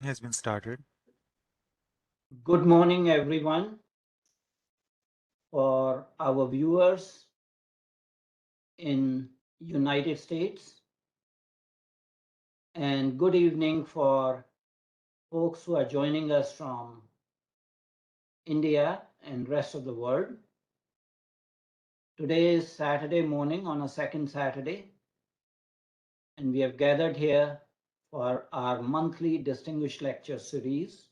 Has been started. Good morning, everyone, for our viewers in United States, and good evening for folks who are joining us from India and rest of the world. Today is Saturday morning on a second Saturday, and we have gathered here for our monthly distinguished lecture series.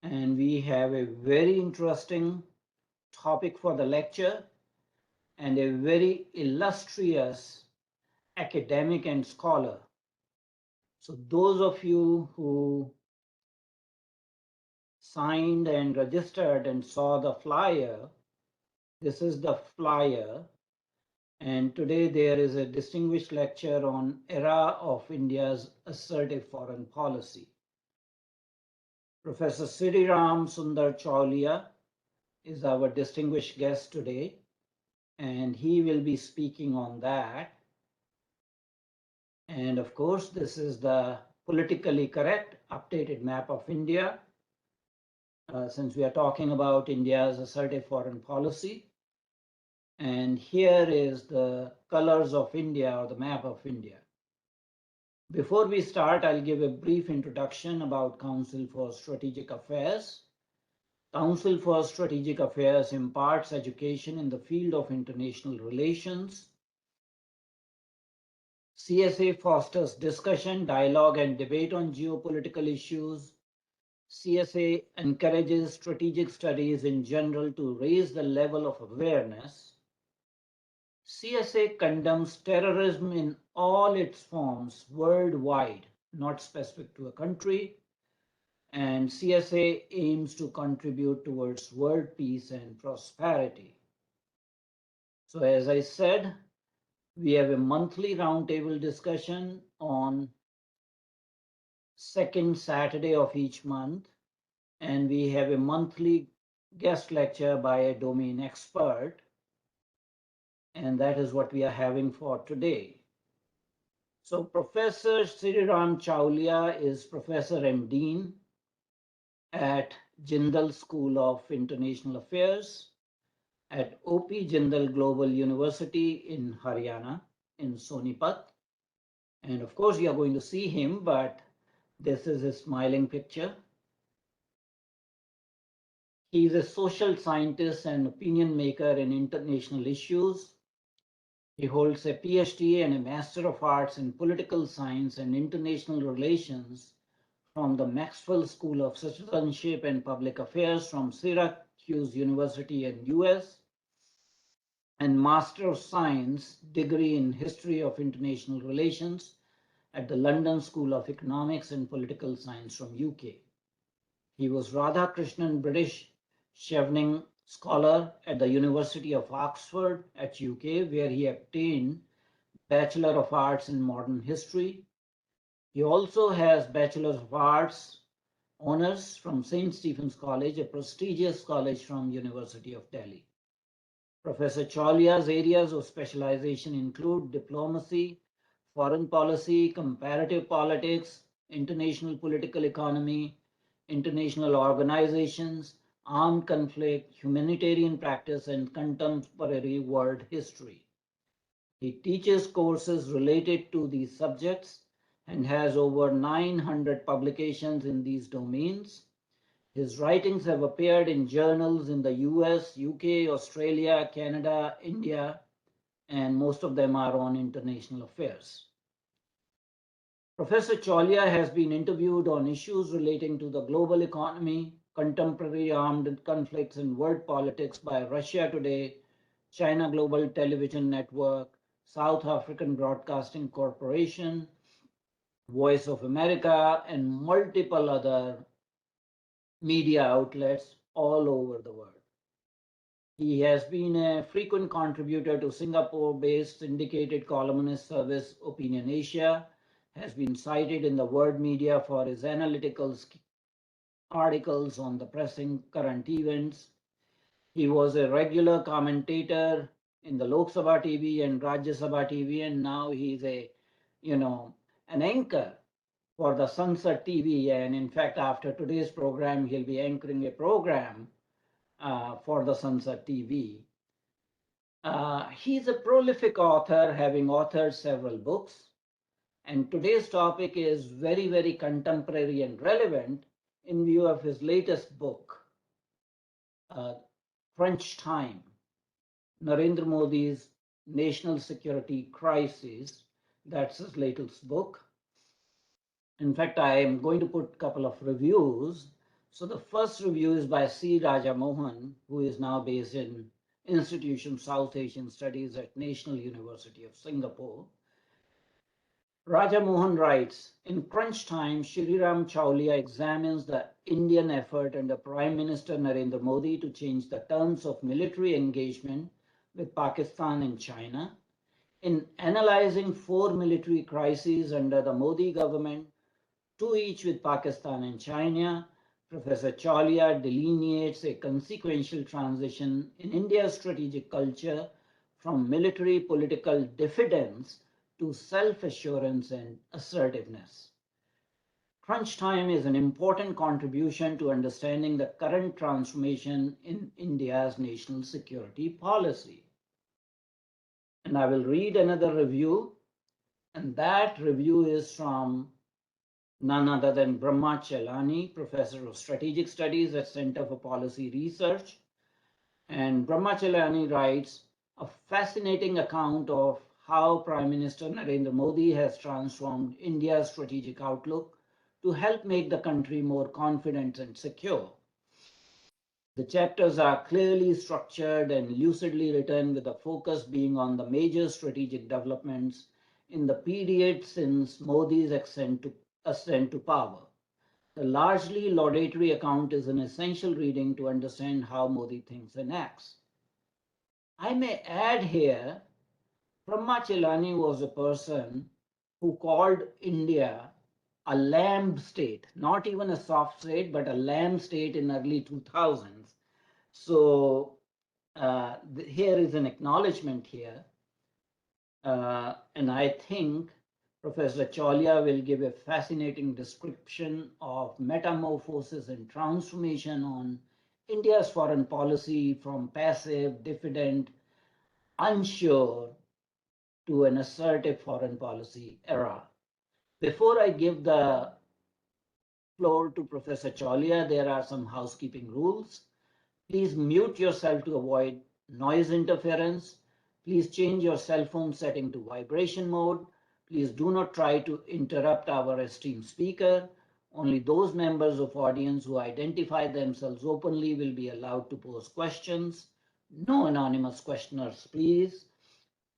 And we have a very interesting topic for the lecture and a very illustrious academic and scholar. So those of you who signed and registered and saw the flyer, this is the flyer. And today there is a distinguished lecture on era of India's assertive foreign policy. Professor Sreeram Sundar Chaulia is our distinguished guest today, and he will be speaking on that. And of course, this is the politically correct updated map of India, since we are talking about India's assertive foreign policy. And here is the colors of India or the map of India. Before we start, I'll give a brief introduction about Council for Strategic Affairs. Council for Strategic Affairs imparts education in the field of international relations. CSA fosters discussion, dialogue, and debate on geopolitical issues. CSA encourages strategic studies in general to raise the level of awareness. CSA condemns terrorism in all its forms worldwide, not specific to a country, and CSA aims to contribute towards world peace and prosperity. So as I said, we have a monthly roundtable discussion on second Saturday of each month, and we have a monthly guest lecture by a domain expert, and that is what we are having for today. So Professor Sreeram Chaulia is Professor and Dean at Jindal School of International Affairs at OP Jindal Global University in Haryana, in Sonipat. And of course, you are going to see him, but this is his smiling picture. He is a social scientist and opinion maker in international issues. He holds a PhD and a Master of Arts in Political Science and International Relations from the Maxwell School of Citizenship and Public Affairs from Syracuse University in US, and Master of Science degree in History of International Relations at the London School of Economics and Political Science from UK. He was Radhakrishnan British Chevening Scholar at the University of Oxford at UK, where he obtained Bachelor of Arts in Modern History. He also has Bachelor of Arts honors from St. Stephen's College, a prestigious college from University of Delhi. Professor Chaulia's areas of specialization include diplomacy, foreign policy, comparative politics, international political economy, international organizations, armed conflict, humanitarian practice, and contemporary world history. He teaches courses related to these subjects and has over 900 publications in these domains. His writings have appeared in journals in the US, UK, Australia, Canada, India, and most of them are on international affairs. Professor Chaulia has been interviewed on issues relating to the global economy, contemporary armed conflicts, and world politics by Russia Today, China Global Television Network, South African Broadcasting Corporation, Voice of America, and multiple other media outlets all over the world. He has been a frequent contributor to Singapore-based syndicated columnist service Opinion Asia, has been cited in the world media for his analytical articles on the pressing current events. He was a regular commentator in the Lok Sabha TV and Rajya Sabha TV, and now he's an anchor for the Sunset TV. And in fact, after today's program, he'll be anchoring a program for the Sunset TV. He's a prolific author, having authored several books. And today's topic is very, very contemporary and relevant in view of his latest book, Crunch Time, Narendra Modi's National Security Crisis. That's his latest book. In fact, I am going to put a couple of reviews. So the first review is by C. Raja Mohan, who is now based in Institute of South Asian Studies at National University of Singapore. Raja Mohan writes, in Crunch Time, Sreeram Chaulia examines the Indian effort under Prime Minister Narendra Modi to change the terms of military engagement with Pakistan and China. In analyzing 4 military crises under the Modi government, 2 each with Pakistan and China, Professor Chaulia delineates a consequential transition in India's strategic culture from military political diffidence to self-assurance and assertiveness. Crunch Time is an important contribution to understanding the current transformation in India's national security policy. And I will read another review, and that review is from none other than Brahma Chelani, Professor of Strategic Studies at Center for Policy Research. And Brahma Chelani writes, a fascinating account of how Prime Minister Narendra Modi has transformed India's strategic outlook to help make the country more confident and secure. The chapters are clearly structured and lucidly written, with the focus being on the major strategic developments in the period since Modi's ascent to power. The largely laudatory account is an essential reading to understand how Modi thinks and acts. I may add here, Brahma Chelani was a person who called India a lamb state, not even a soft state, but a lamb state in early 2000s. So here is an acknowledgement here. And I think Professor Chaulia will give a fascinating description of metamorphosis and transformation on India's foreign policy from passive, diffident, unsure to an assertive foreign policy era. Before I give the floor to Professor Chaulia, there are some housekeeping rules. Please mute yourself to avoid noise interference. Please change your cell phone setting to vibration mode. Please do not try to interrupt our esteemed speaker. Only those members of audience who identify themselves openly will be allowed to pose questions. No anonymous questioners, please.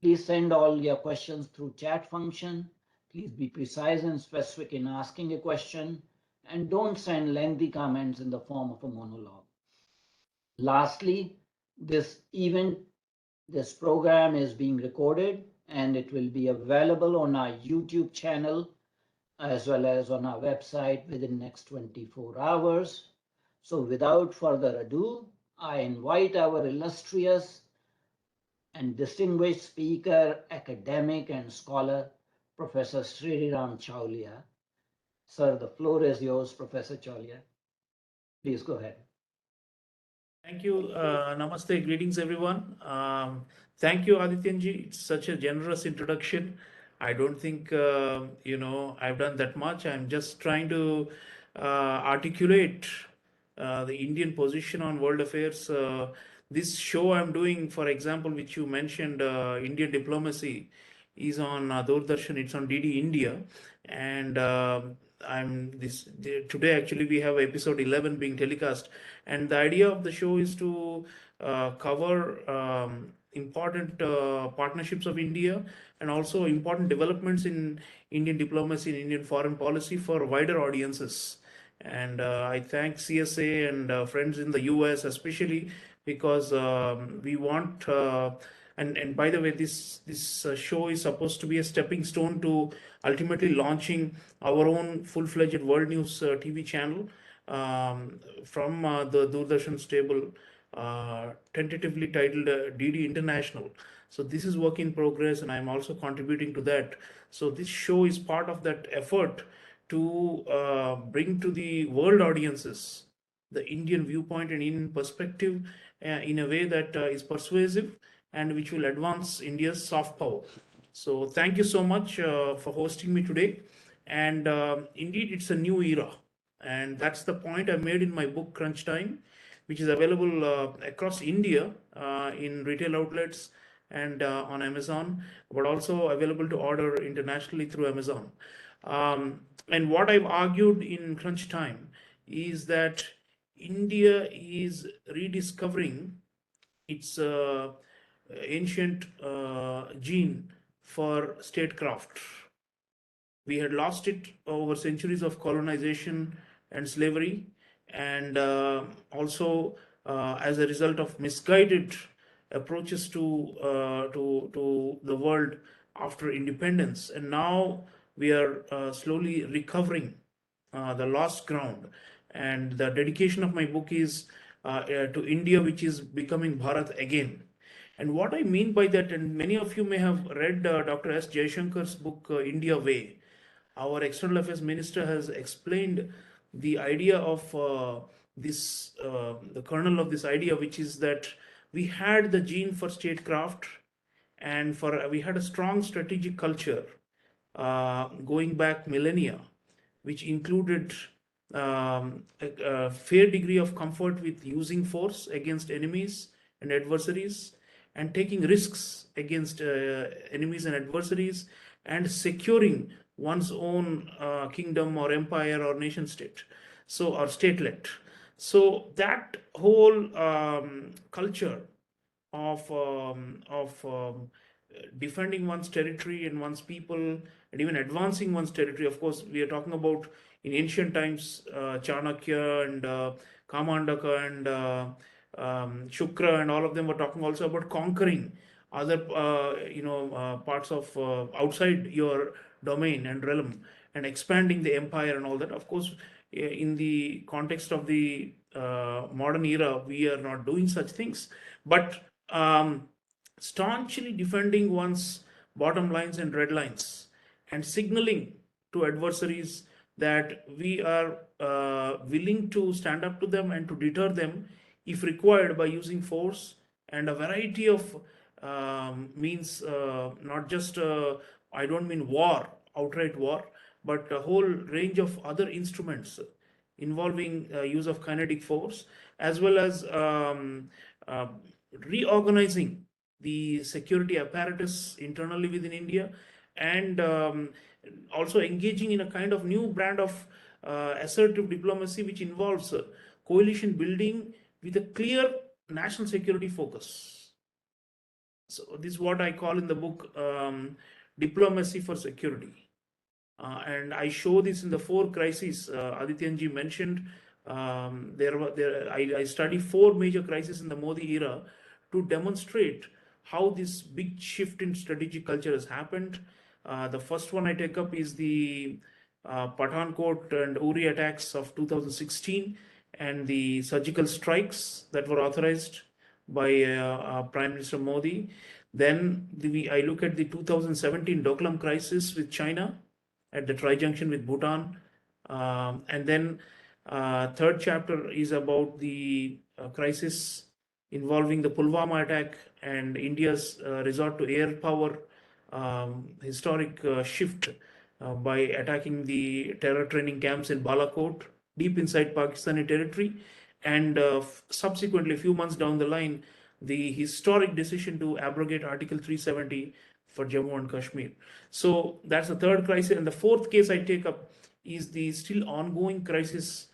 Please send all your questions through chat function. Please be precise and specific in asking a question, and don't send lengthy comments in the form of a monologue. Lastly, this program is being recorded, and it will be available on our YouTube channel as well as on our website within the next 24 hours. So without further ado, I invite our illustrious and distinguished speaker, academic and scholar, Professor Sreeram Chaulia. Sir, the floor is yours, Professor Chaulia. Please go ahead. Thank you. Namaste. Greetings, everyone. Thank you, Adityanji. It's such a generous introduction. I don't think, I've done that much. I'm just trying to articulate the Indian position on world affairs. This show I'm doing, for example, which you mentioned, Indian diplomacy, is on Doordarshan. It's on DD India. And today actually we have episode 11 being telecast, and the idea of the show is to cover important partnerships of India and also important developments in Indian diplomacy and Indian foreign policy for wider audiences. And I thank CSA and friends in the US especially, because we want and by the way, this show is supposed to be a stepping stone to ultimately launching our own full-fledged World News TV channel from the Doordarshan stable, tentatively titled DD International. So this is work in progress, and I'm also contributing to that. So this show is part of that effort to bring to the world audiences the Indian viewpoint and Indian perspective in a way that is persuasive and which will advance India's soft power. So thank you so much for hosting me today. And indeed, it's a new era. And that's the point I made in my book, Crunch Time, which is available across India in retail outlets and on Amazon, but also available to order internationally through Amazon. And what I've argued in Crunch Time is that India is rediscovering its ancient gene for statecraft. We had lost it over centuries of colonization and slavery, and also as a result of misguided approaches to the world after independence. And now we are slowly recovering the lost ground. And the dedication of my book is to India, which is becoming Bharat again. And what I mean by that, and many of you may have read Dr. S. Jayashankar's book, India Way. Our External Affairs Minister has explained the idea of the kernel of this idea, which is that we had the gene for statecraft, and we had a strong strategic culture going back millennia, which included a fair degree of comfort with using force against enemies and adversaries, and taking risks against enemies and adversaries, and securing one's own kingdom or empire or nation state, so or statelet. So that whole culture of defending one's territory and one's people, and even advancing one's territory. Of course, we are talking about in ancient times, Chanakya and Kamandaka and Shukra, and all of them were talking also about conquering other parts of outside your domain and realm, and expanding the empire and all that. Of course, in the context of the modern era, we are not doing such things, but staunchly defending one's bottom lines and red lines, and signaling to adversaries that we are willing to stand up to them and to deter them if required by using force and a variety of means, not just, I don't mean war, outright war, but a whole range of other instruments involving use of kinetic force, as well as reorganizing the security apparatus internally within India, and also engaging in a kind of new brand of assertive diplomacy, which involves coalition building with a clear national security focus. So this is what I call in the book diplomacy for security. And I show this in the four crises Adityanji mentioned. I study four major crises in the Modi era to demonstrate how this big shift in strategic culture has happened. The first one I take up is the Pathankot and Uri attacks of 2016, and the surgical strikes that were authorized by Prime Minister Modi. Then I look at the 2017 Doklam crisis with China at the tri-junction with Bhutan. And then third chapter is about the crisis involving the Pulwama attack and India's resort to air power, historic shift by attacking the terror training camps in Balakot, deep inside Pakistani territory. And subsequently, a few months down the line, the historic decision to abrogate Article 370 for Jammu and Kashmir. So that's the third crisis. And the fourth case I take up is the still ongoing crisis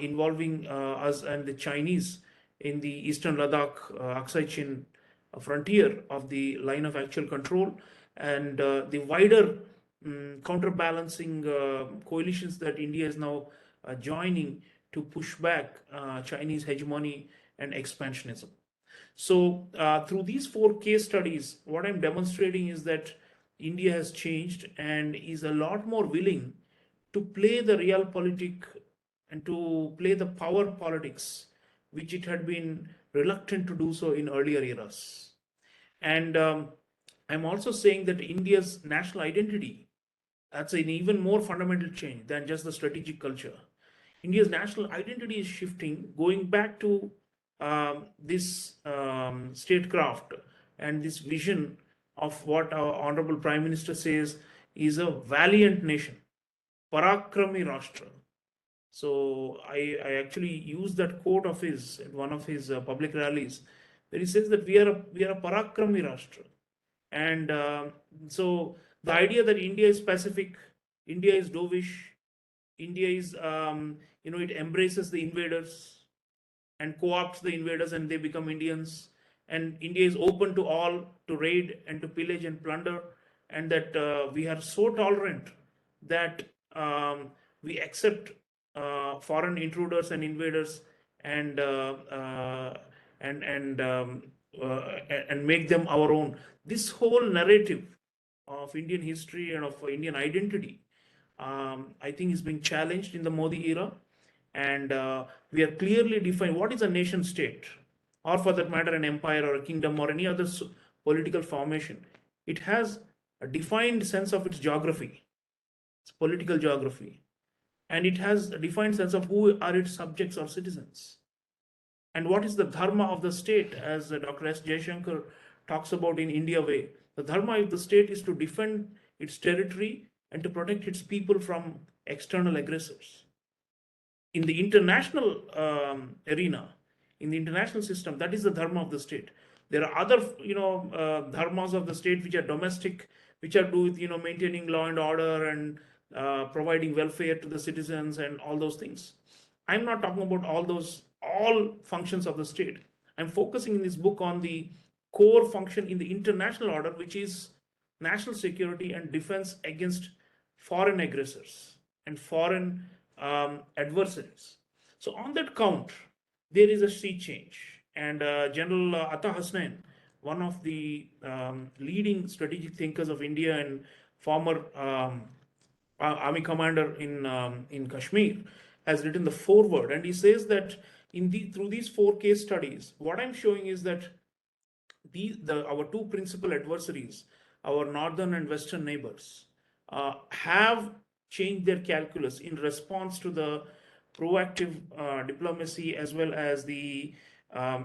involving us and the Chinese in the eastern Ladakh, Aksai Chin frontier of the line of actual control, and the wider counterbalancing coalitions that India is now joining to push back Chinese hegemony and expansionism. So through these four case studies, what I'm demonstrating is that India has changed and is a lot more willing to play the realpolitik and to play the power politics, which it had been reluctant to do so in earlier eras. And I'm also saying that India's national identity That's an even more fundamental change than just the strategic culture. India's national identity is shifting, going back to this statecraft and this vision of what our Honorable Prime Minister says is a valiant nation, Parakrami Rashtra. So I actually used that quote of his at one of his public rallies, where he says that we are a Parakrami Rashtra, and so the idea that India is pacific, India is dovish, India is it embraces the invaders and co-opts the invaders and they become Indians, and India is open to all to raid and to pillage and plunder, and that we are so tolerant that we accept foreign intruders and invaders and and and make them our own. This whole narrative of Indian history and of Indian identity, I think, is being challenged in the Modi era, and we are clearly defined what is a nation state, or for that matter, an empire or a kingdom or any other political formation. It has a defined sense of its geography, its political geography, and it has a defined sense of who are its subjects or citizens. And what is the dharma of the state, as Dr. S. Jaishankar talks about in India Way? The dharma of the state is to defend its territory and to protect its people from external aggressors. In the international arena, in the international system, that is the dharma of the state. There are other, dharmas of the state which are domestic, which are do with, maintaining law and order and providing welfare to the citizens and all those things. I'm not talking about all functions of the state. I'm focusing in this book on the core function in the international order, which is national security and defense against foreign aggressors and foreign adversaries. So, on that count, there is a sea change. And General Atta Hasnain, one of the leading strategic thinkers of India and former army commander in Kashmir, has written the foreword, and he says that through these 4 case studies, what I'm showing is that our two principal adversaries, our northern and western neighbors, have changed their calculus in response to the proactive diplomacy as well as the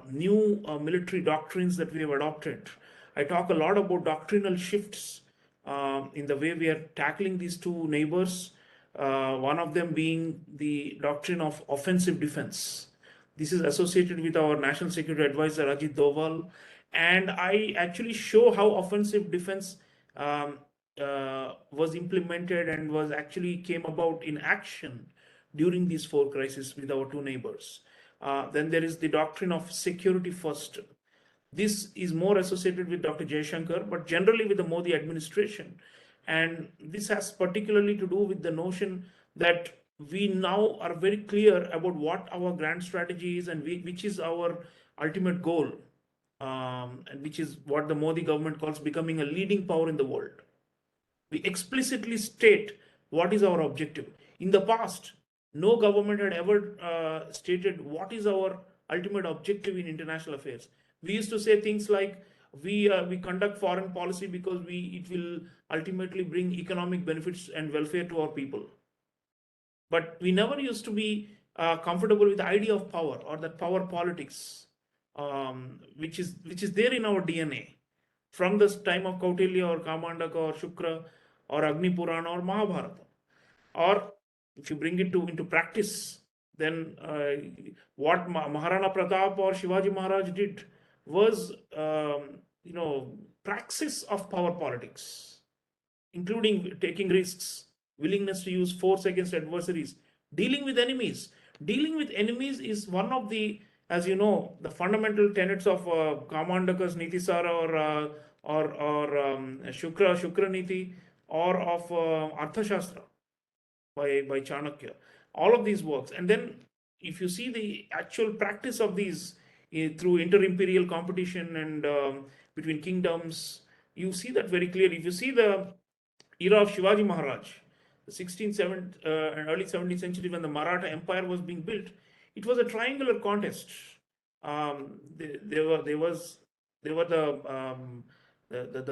new military doctrines that we have adopted. I talk a lot about doctrinal shifts in the way we are tackling these two neighbors. One of them being the doctrine of offensive defense. This is associated with our National Security Advisor Ajit Doval, and I actually show how offensive defense was implemented and was actually came about in action during these 4 crises with our two neighbors. Then there is the doctrine of security first. This is more associated with Dr. Jaishankar, but generally with the Modi administration. And this has particularly to do with the notion that we now are very clear about what our grand strategy is and which is our ultimate goal, and which is what the Modi government calls becoming a leading power in the world. We explicitly state what is our objective. In the past, no government had ever stated what is our ultimate objective in international affairs. We used to say things like we conduct foreign policy because it will ultimately bring economic benefits and welfare to our people. But we never used to be comfortable with the idea of power or that power politics, which is there in our DNA from the time of Kautilya or Kamandaka or Shukra or Agni Purana or Mahabharata. Or if you bring it into practice, then what Maharana Pratap or Shivaji Maharaj did was, praxis of power politics, including taking risks, willingness to use force against adversaries, dealing with enemies. Dealing with enemies is one of the, as you know, the fundamental tenets of Kamandaka's Nitisara or Shukra Niti, or of Arthashastra by Chanakya. All of these works. And then if you see the actual practice of these through inter-imperial competition and between kingdoms, you see that very clearly. If you see the era of Shivaji Maharaj, the 16th, 17th, and early 17th century, when the Maratha Empire was being built, it was a triangular contest. There were the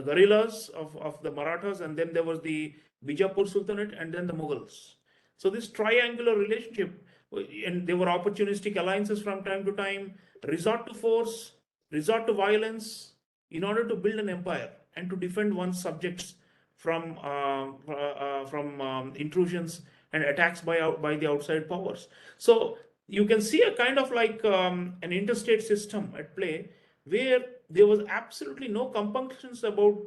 guerrillas of the Marathas, and then there was the Bijapur Sultanate, and then the Mughals. So this triangular relationship, and there were opportunistic alliances from time to time, resort to force, resort to violence in order to build an empire and to defend one's subjects from intrusions and attacks by the outside powers. So you can see a kind of like an interstate system at play where there was absolutely no compunctions about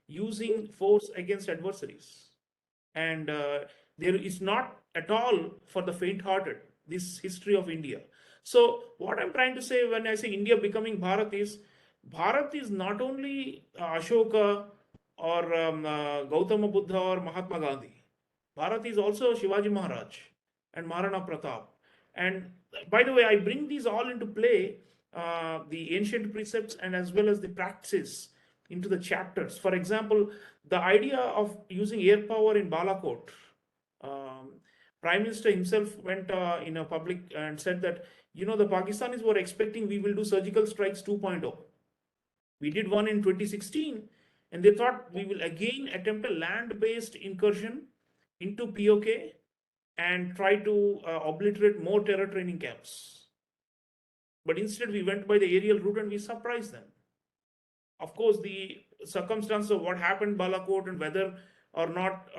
using force against adversaries. And there is not at all for the faint-hearted, this history of India. So what I'm trying to say when I say India becoming Bharat is not only Ashoka or Gautama Buddha or Mahatma Gandhi. Bharat is also Shivaji Maharaj and Maharana Pratap. And by the way, I bring these all into play, the ancient precepts and as well as the practices into the chapters. For example, the idea of using air power in Balakot. Um, Prime Minister himself went in a public and said that, the Pakistanis were expecting we will do surgical strikes 2.0. We did one in 2016, and they thought we will again attempt a land-based incursion into POK and try to obliterate more terror training camps. But instead, we went by the aerial route and we surprised them. Of course, the circumstances of what happened Balakot and whether or not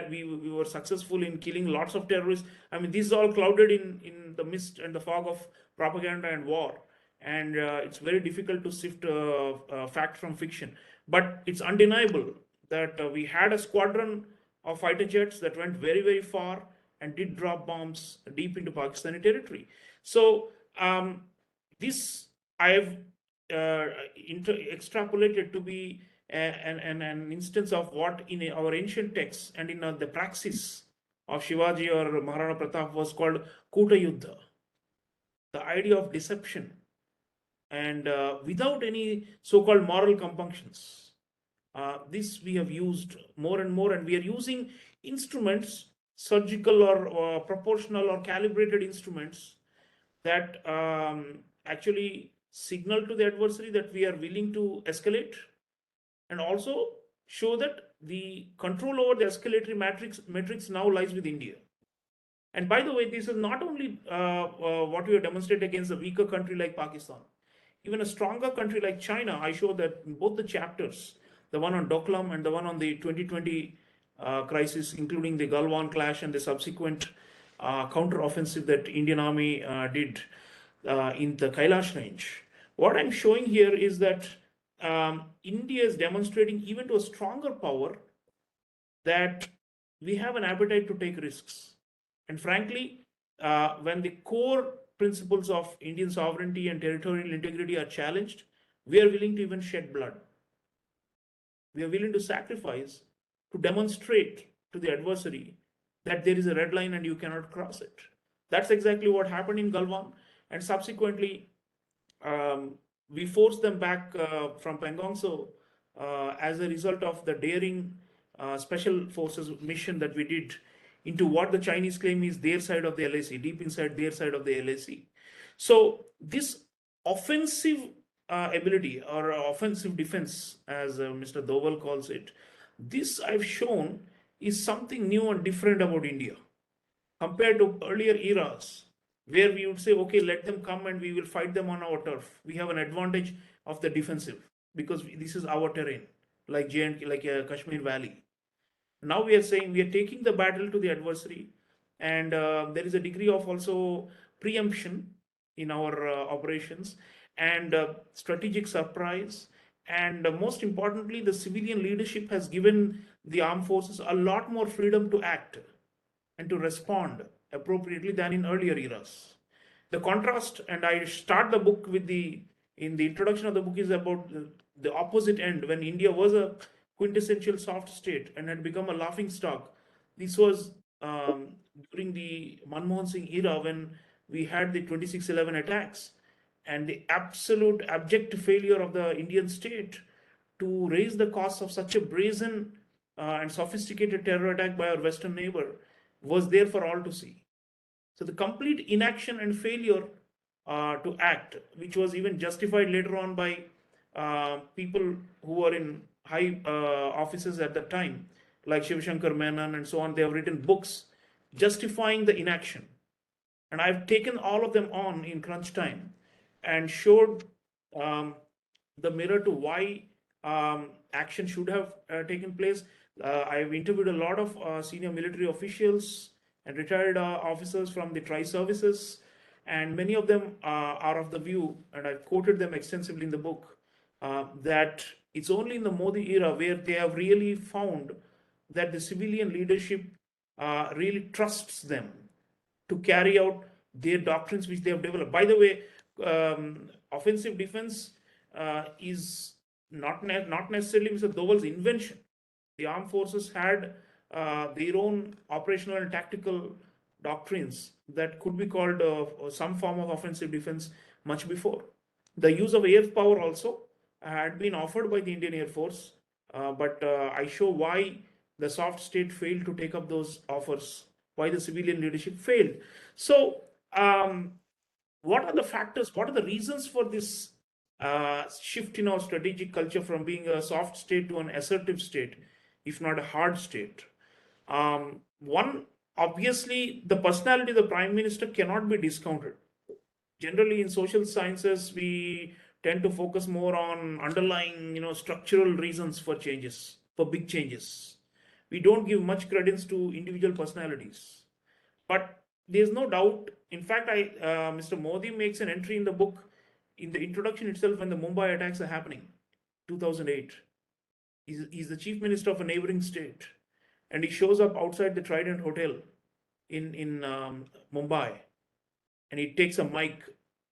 we were successful in killing lots of terrorists. I mean, this is all clouded in the mist and the fog of propaganda and war. And it's very difficult to sift fact from fiction. But it's undeniable that we had a squadron of fighter jets that went very, very far and did drop bombs deep into Pakistani territory. So this I've extrapolated to be an instance of what in our ancient texts and in the praxis of Shivaji or Maharana Pratap was called Kuta Yuddha, the idea of deception and without any so-called moral compunctions. This we have used more and more, and we are using instruments, surgical or proportional or calibrated instruments that actually signal to the adversary that we are willing to escalate and also show that the control over the escalatory matrix now lies with India. And by the way, this is not only what we have demonstrated against a weaker country like Pakistan. Even a stronger country like China, I show that in both the chapters, the one on Doklam and the one on the 2020 crisis, including the Galwan clash and the subsequent counter-offensive that Indian Army did in the Kailash range. What I'm showing here is that India is demonstrating even to a stronger power that we have an appetite to take risks. And frankly, when the core principles of Indian sovereignty and territorial integrity are challenged, we are willing to even shed blood. We are willing to sacrifice to demonstrate to the adversary that there is a red line and you cannot cross it. That's exactly what happened in Galwan. And subsequently, we forced them back from Pangong. So as a result of the daring special forces mission that we did into what the Chinese claim is their side of the LAC, deep inside their side of the LAC. So this offensive ability or offensive defense, as Mr. Doval calls it, this I've shown is something new and different about India compared to earlier eras where we would say, okay, let them come and we will fight them on our turf. We have an advantage of the defensive because this is our terrain, like JNK, like Kashmir Valley. Now we are saying we are taking the battle to the adversary, and there is a degree of also preemption in our operations and strategic surprise. And most importantly, the civilian leadership has given the armed forces a lot more freedom to act and to respond appropriately than in earlier eras. The contrast, and I start the book with in the introduction of the book is about the opposite end when India was a quintessential soft state and had become a laughing stock. This was during the Manmohan Singh era when we had the 26/11 attacks and the absolute abject failure of the Indian state to raise the cost of such a brazen and sophisticated terror attack by our Western neighbor was there for all to see. So the complete inaction and failure to act, which was even justified later on by people who were in high officers at the time, like Shiv Shankar Menon and so on. They have written books justifying the inaction. And I've taken all of them on in crunch time and showed um, the mirror to why action should have taken place. I've interviewed a lot of senior military officials and retired officers from the tri-services, and many of them are of the view, and I've quoted them extensively in the book, that it's only in the Modi era where they have really found that the civilian leadership really trusts them to carry out their doctrines which they have developed. By the way, offensive defense is not necessarily Mr. Doval's invention. The armed forces had their own operational and tactical doctrines that could be called some form of offensive defense much before. The use of air power also had been offered by the Indian Air Force, but I show why the soft state failed to take up those offers, why the civilian leadership failed. So, what are the factors? What are the reasons for this shift in our strategic culture from being a soft state to an assertive state, if not a hard state? One, obviously, the personality of the prime minister cannot be discounted. Generally, in social sciences, we tend to focus more on underlying, structural reasons for changes, for big changes. We don't give much credence to individual personalities. But there's no doubt. In fact, Mr. Modi makes an entry in the book, in the introduction itself, when the Mumbai attacks are happening, 2008. He's the chief minister of a neighboring state, and he shows up outside the Trident Hotel in Mumbai, and he takes a mic,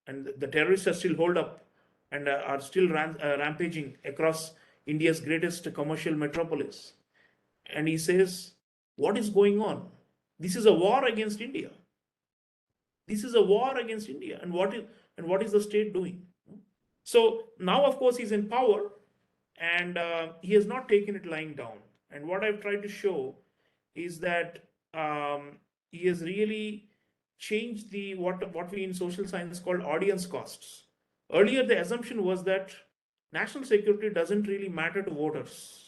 and the terrorists are still holed up and are still rampaging across India's greatest commercial metropolis. And he says, "What is going on? This is a war against India. This is a war against India. And what is the state doing?" So now, of course, he's in power, and he has not taken it lying down. And what I've tried to show is that he has really changed the what we in social science called audience costs. Earlier, the assumption was that national security doesn't really matter to voters.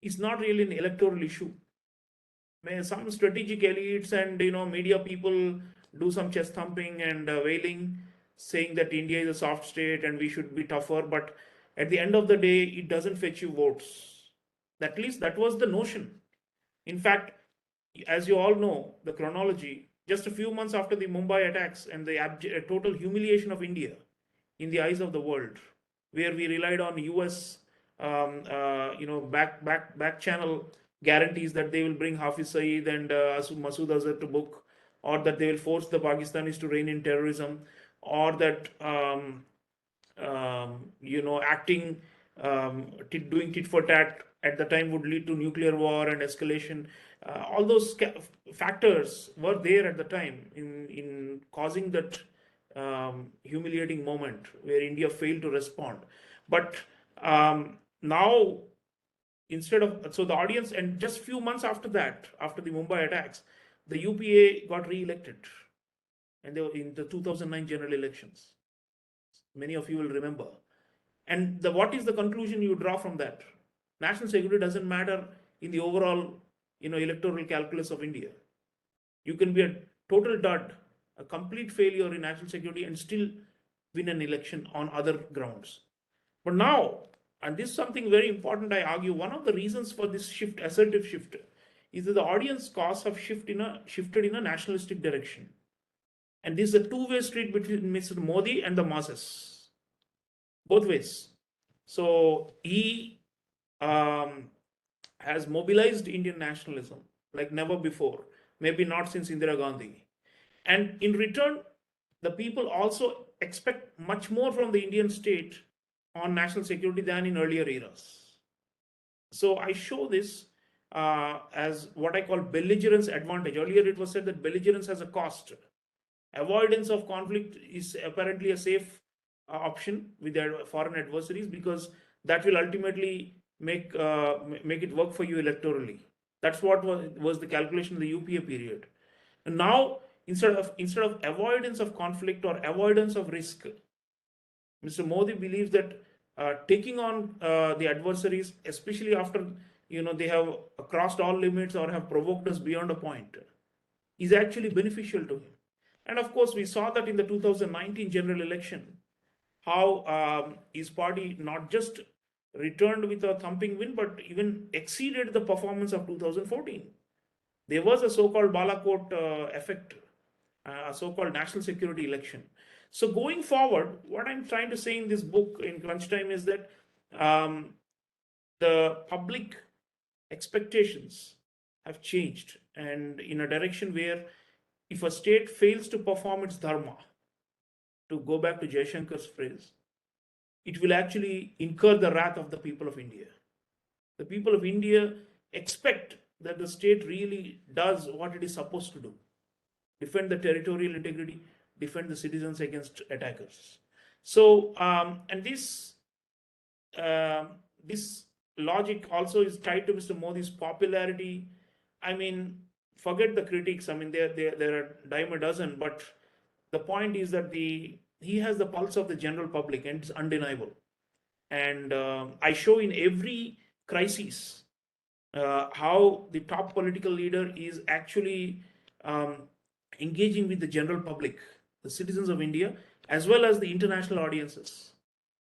It's not really an electoral issue. Some strategic elites and media people do some chest thumping and wailing, saying that India is a soft state and we should be tougher. But at the end of the day, it doesn't fetch you votes. At least that was the notion. In fact, as you all know, the chronology, just a few months after the Mumbai attacks and the total humiliation of India in the eyes of the world, where we relied on US, back channel guarantees that they will bring Hafiz Saeed and Masood Azhar to book, or that they will force the Pakistanis to rein in terrorism, or that acting, doing tit for tat at the time would lead to nuclear war and escalation. All those factors were there at the time in causing that humiliating moment where India failed to respond. But now, the audience, and just few months after that, after the Mumbai attacks, the UPA got re-elected, and they were in the 2009 general elections. Many of you will remember. And what is the conclusion you draw from that? National security doesn't matter in the overall, electoral calculus of India. You can be a total dud, a complete failure in national security, and still win an election on other grounds. But now, and this is something very important, I argue, one of the reasons for this shift, assertive shift, is that the audience costs have shifted in a nationalistic direction. And this is a two-way street between Mr. Modi and the masses, both ways. So he has mobilized Indian nationalism like never before, maybe not since Indira Gandhi. And in return, the people also expect much more from the Indian state on national security than in earlier eras. So I show this as what I call belligerence advantage. Earlier, it was said that belligerence has a cost. Avoidance of conflict is apparently a safe option with their foreign adversaries, because that will ultimately make it work for you electorally. That's what was the calculation in the UPA period. And now, instead of avoidance of conflict or avoidance of risk, Mr. Modi believes that taking on the adversaries, especially after they have crossed all limits or have provoked us beyond a point, is actually beneficial to him. And of course, we saw that in the 2019 general election, how his party not just returned with a thumping win, but even exceeded the performance of 2014. There was a so-called Balakot effect, a so-called national security election. So going forward, what I'm trying to say in this book in crunch time is that um, the public expectations have changed, and in a direction where if a state fails to perform its dharma, to go back to Jaishankar's phrase, it will actually incur the wrath of the people of India. The people of India expect that the state really does what it is supposed to do: defend the territorial integrity, defend the citizens against attackers. So, and uh, this logic also is tied to Mr. Modi's popularity. I mean, forget the critics. I mean, there are dime a dozen, but the point is that he has the pulse of the general public, and it's undeniable. And I show in every crisis how the top political leader is actually um, engaging with the general public, the citizens of India, as well as the international audiences.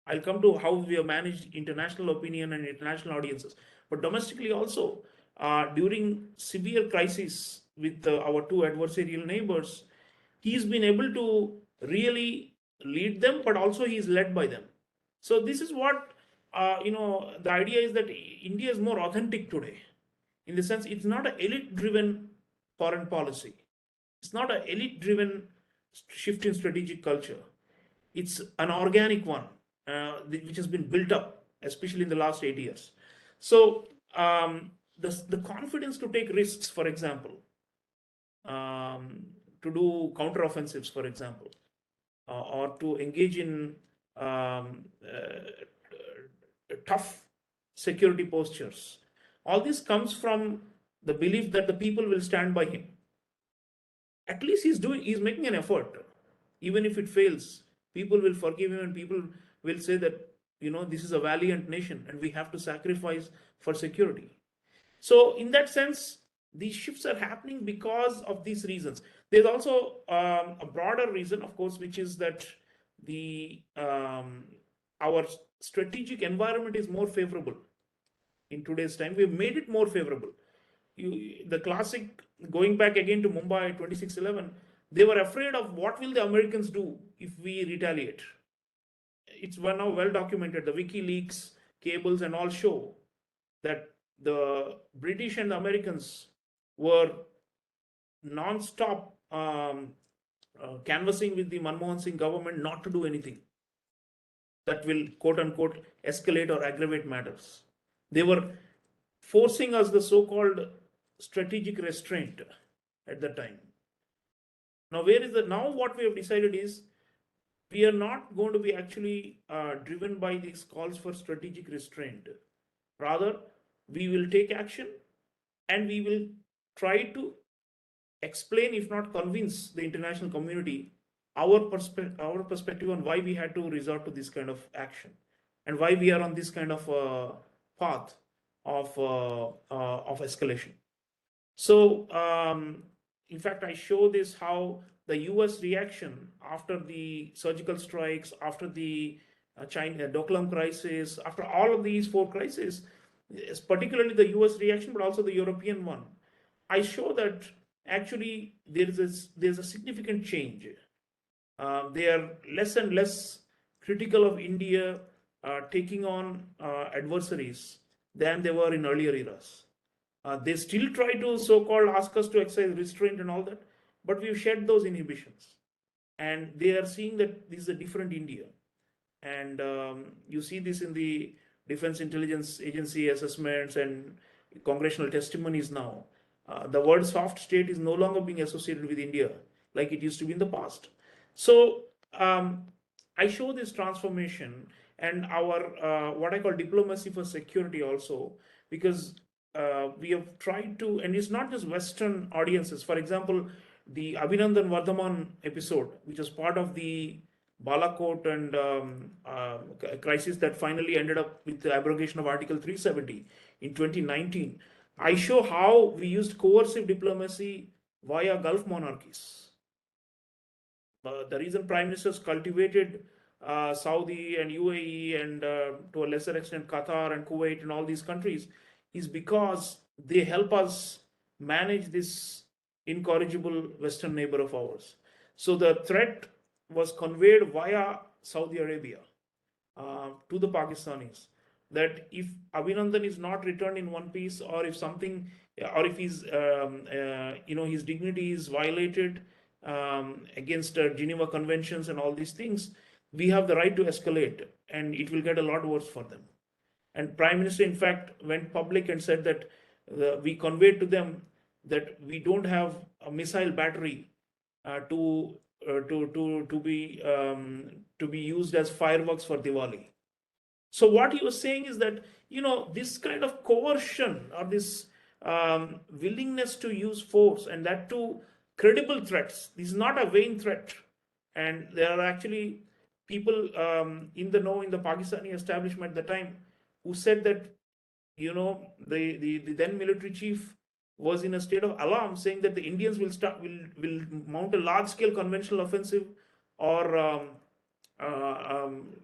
I'll come to how we have managed international opinion and international audiences, but domestically also, during severe crises with our two adversarial neighbors, he's been able to really lead them, but also he's led by them. So this is what the idea is that India is more authentic today, in the sense it's not an elite-driven foreign policy. It's not an elite-driven shift in strategic culture. It's an organic one, which has been built up, especially in the last 8 years. So the confidence to take risks, for example, um, to do counteroffensives, for example, or to engage in tough security postures. All this comes from the belief that the people will stand by him. At least he's making an effort. Even if it fails, people will forgive him, and people will say that this is a valiant nation and we have to sacrifice for security. So in that sense, these shifts are happening because of these reasons. There's also a broader reason, of course, which is that the our strategic environment is more favorable in today's time. We've made it more favorable. The classic, going back again to Mumbai 26/11, they were afraid of what will the Americans do if we retaliate. It's now well documented. The WikiLeaks cables and all show that the British and the Americans were non-stop canvassing with the Manmohan Singh government not to do anything that will, quote unquote, escalate or aggravate matters. They were forcing us the so-called strategic restraint at that time. Now, now what we have decided is we are not going to be actually driven by these calls for strategic restraint. Rather, we will take action, and we will try to explain, if not convince, the international community our perspective on why we had to resort to this kind of action, and why we are on this kind of path of escalation. So, in fact, I show this how the U.S. reaction after the surgical strikes, after the China Doklam crisis, after all of these four crises, particularly the U.S. reaction, but also the European one, I show that actually there's a significant change. They are less and less critical of India taking on adversaries than they were in earlier eras. They still try to so-called ask us to exercise restraint and all that, but we've shed those inhibitions, and they are seeing that this is a different India. And you see this in the Defense Intelligence Agency assessments and congressional testimonies now. The word soft state is no longer being associated with India like it used to be in the past. So I show this transformation and our what I call diplomacy for security also, because we have tried to, and it's not just Western audiences. For example, the Abhinandan Vardhaman episode, which was part of the Balakot and crisis that finally ended up with the abrogation of Article 370 in 2019, I show how we used coercive diplomacy via Gulf monarchies. The reason prime ministers cultivated Saudi and UAE and to a lesser extent Qatar and Kuwait and all these countries is because they help us manage this incorrigible Western neighbor of ours. So the threat was conveyed via Saudi Arabia to the Pakistanis that if Abhinandan is not returned in one piece, or if something, or if his dignity is violated against Geneva Conventions and all these things, we have the right to escalate, and it will get a lot worse for them. And Prime Minister, in fact, went public and said that we conveyed to them that we don't have a missile battery to be used as fireworks for Diwali. So what he was saying is that this kind of coercion or this willingness to use force, and that to credible threats. This is not a vain threat, and there are actually people in the know in the Pakistani establishment at the time who said that the then military chief was in a state of alarm, saying that the Indians will mount a large scale conventional offensive, or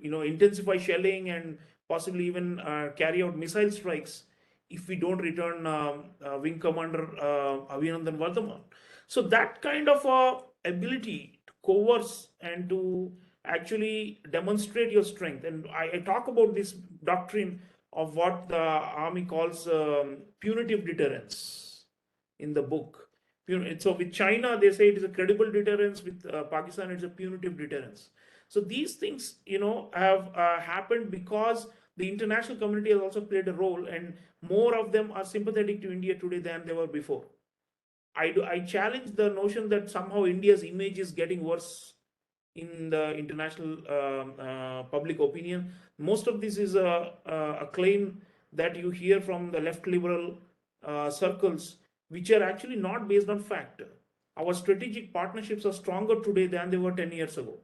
intensify shelling and possibly even carry out missile strikes if we don't return Wing Commander Abhinandan Vardhaman. So that kind of ability to coerce and to actually demonstrate your strength, and I talk about this doctrine of what the army calls punitive deterrence in the book. So with China, they say it is a credible deterrence. With Pakistan, it's a punitive deterrence. So these things, have happened because the international community has also played a role, and more of them are sympathetic to India today than they were before. I challenge the notion that somehow India's image is getting worse in the international public opinion. Most of this is a claim that you hear from the left liberal circles, which are actually not based on fact. Our strategic partnerships are stronger today than they were 10 years ago.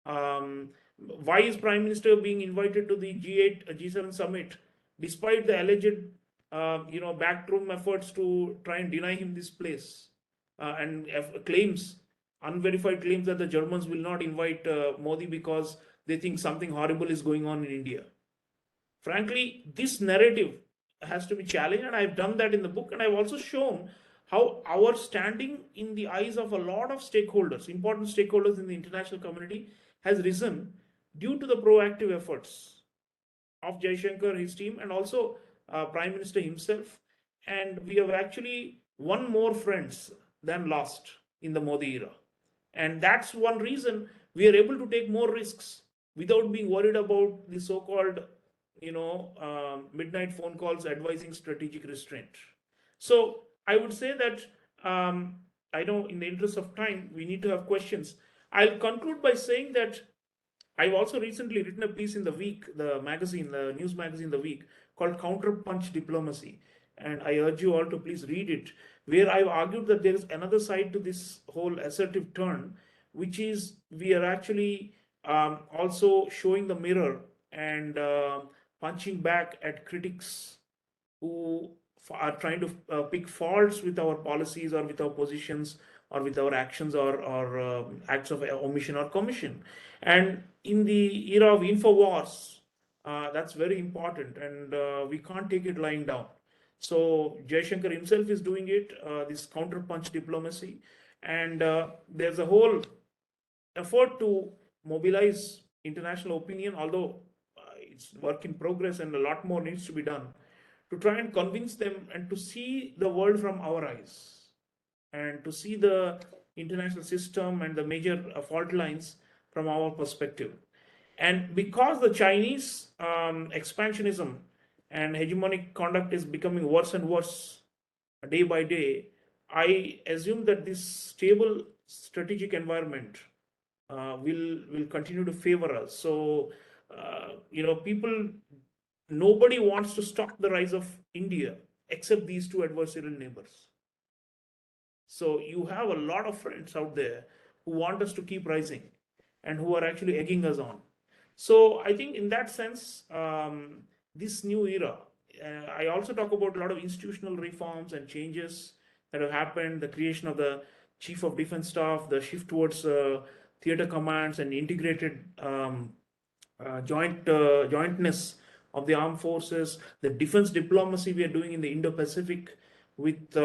Why is Prime Minister being invited to the G8, G7 summit, despite the alleged, backroom efforts to try and deny him this place, and claims, unverified claims that the Germans will not invite Modi because they think something horrible is going on in India. Frankly, this narrative has to be challenged, and I've done that in the book, and I've also shown how our standing in the eyes of a lot of stakeholders, important stakeholders in the international community, has risen due to the proactive efforts of Jaishankar, his team, and also Prime Minister himself. And we have actually won more friends than lost in the Modi era. And that's one reason we are able to take more risks without being worried about the so-called, midnight phone calls advising strategic restraint. So I would say that I know in the interest of time, we need to have questions. I'll conclude by saying that I've also recently written a piece in the Week, the news magazine, The Week, called Counterpunch Diplomacy. And I urge you all to please read it, where I've argued that there is another side to this whole assertive turn, which is we are actually also showing the mirror and punching back at critics who are trying to pick faults with our policies or with our positions or with our actions or acts of omission or commission. And in the era of InfoWars, that's very important, and we can't take it lying down. So Jaishankar himself is doing it, this counterpunch diplomacy, and there's a whole effort to mobilize international opinion, although it's work in progress and a lot more needs to be done to try and convince them and to see the world from our eyes and to see the international system and the major fault lines from our perspective. And because the Chinese expansionism and hegemonic conduct is becoming worse and worse day by day, I assume that this stable strategic environment will continue to favor us. So, people, nobody wants to stop the rise of India except these two adversarial neighbors. So you have a lot of friends out there who want us to keep rising. and who are actually egging us on. So I think in that sense, this new era, I also talk about a lot of institutional reforms and changes that have happened, the creation of the Chief of Defense Staff, the shift towards theater commands and integrated jointness of the armed forces, the defense diplomacy we are doing in the Indo-Pacific with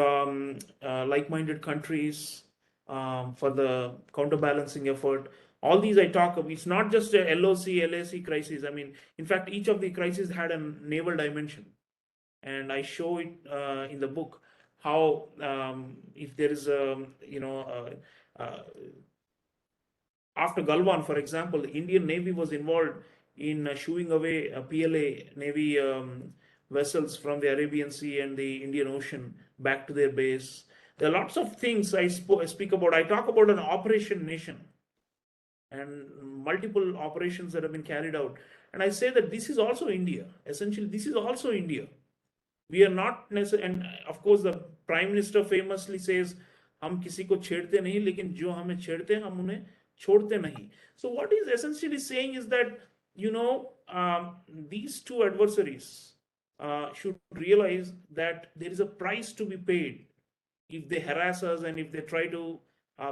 like-minded countries for the counterbalancing effort. All these I talk of. It's not just a LOC, LAC crisis. I mean, in fact, each of the crises had a naval dimension, and I show it in the book how if there is a after Galwan, for example, the Indian Navy was involved in shooing away PLA Navy vessels from the Arabian Sea and the Indian Ocean back to their base. There are lots of things I speak about. I talk about an operation nation and multiple operations that have been carried out. And I say that this is also India. Essentially, this is also India. We are not necessarily, and of course, the Prime Minister famously says, हम किसी को छेड़ते नहीं, लेकिन जो हमें छेड़ते हैं, हम उन्हें छोड़ते नहीं. So what he's essentially saying is that, these two adversaries should realize that there is a price to be paid if they harass us and if they try to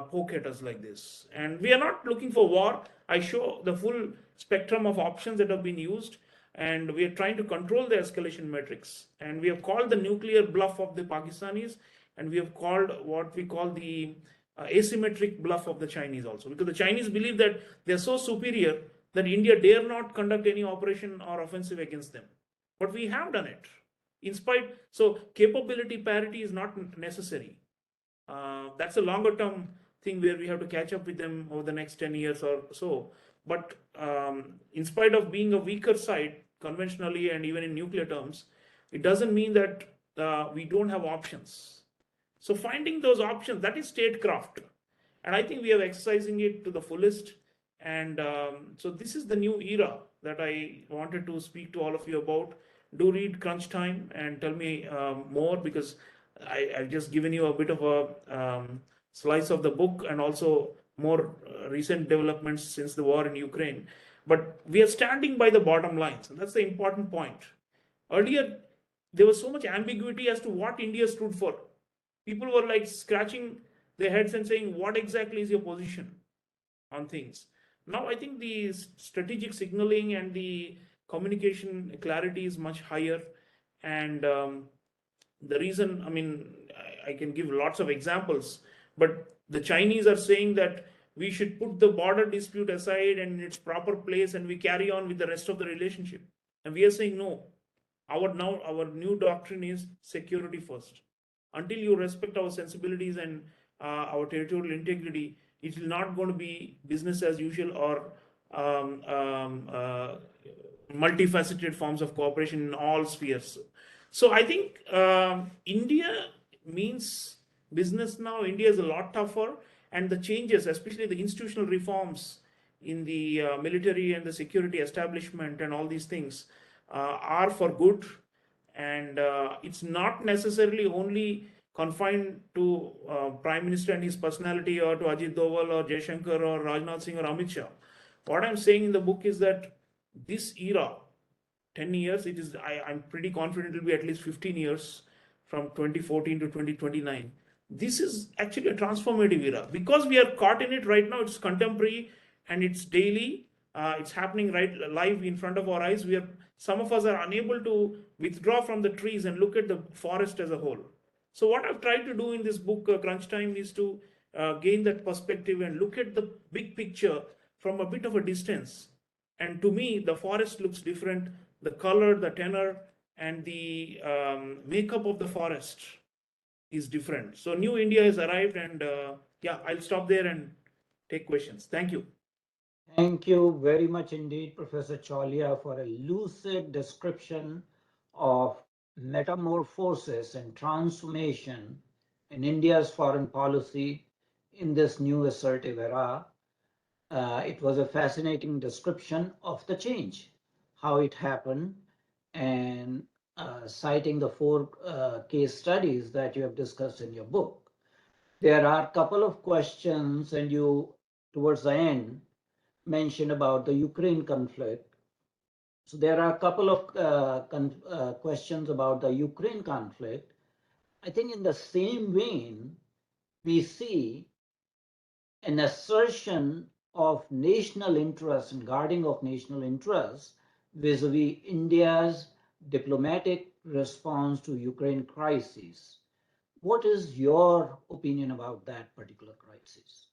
poke at us like this. And we are not looking for war. I show the full spectrum of options that have been used, and we are trying to control the escalation metrics. And we have called the nuclear bluff of the Pakistanis, and we have called what we call the asymmetric bluff of the Chinese also, because the Chinese believe that they are so superior that India dare not conduct any operation or offensive against them. But we have done it. In spite, so capability parity is not necessary. That's a longer term thing where we have to catch up with them over the next 10 years or so. But in spite of being a weaker side conventionally and even in nuclear terms, it doesn't mean that we don't have options. So finding those options, that is statecraft. And I think we are exercising it to the fullest. And so this is the new era that I wanted to speak to all of you about. Do read Crunch Time and tell me more, because I've just given you a bit of a slice of the book and also more recent developments since the war in Ukraine. But we are standing by the bottom lines, and that's the important point. Earlier, there was so much ambiguity as to what India stood for. People were like scratching their heads and saying, what exactly is your position on things? Now, I think the strategic signaling and the communication clarity is much higher. And the reason, I mean, I can give lots of examples, but the Chinese are saying that we should put the border dispute aside and in its proper place, and we carry on with the rest of the relationship. And we are saying no. Our new doctrine is security first. Until you respect our sensibilities and our territorial integrity, it is not going to be business as usual or multifaceted forms of cooperation in all spheres. So I think India means business now. India is a lot tougher, and the changes, especially the institutional reforms in the military and the security establishment and all these things are for good. And it's not necessarily only confined to Prime Minister and his personality, or to Ajit Doval or Jaishankar or Rajnath Singh or Amit Shah. What I'm saying in the book is that this era, 10 years, it is, I'm pretty confident it will be at least 15 years from 2014 to 2029. This is actually a transformative era because we are caught in it right now. It's contemporary and it's daily. It's happening right live in front of our eyes. Some of us are unable to withdraw from the trees and look at the forest as a whole. So what I've tried to do in this book, Crunch Time, is to gain that perspective and look at the big picture from a bit of a distance. And to me, the forest looks different. The color, the tenor, and the makeup of the forest is different. So New India has arrived, and yeah, I'll stop there and take questions. Thank you. Thank you very much indeed, Professor Chaulia, for a lucid description of metamorphosis and transformation in India's foreign policy in this new assertive era. It was a fascinating description of the change, how it happened, and citing the four case studies that you have discussed in your book. There are a couple of questions, and you, towards the end, mentioned about the Ukraine conflict. So there are a couple of questions about the Ukraine conflict. I think in the same vein, we see an assertion of national interest and guarding of national interest vis-a-vis India's diplomatic response to Ukraine crisis. What is your opinion about that particular crisis?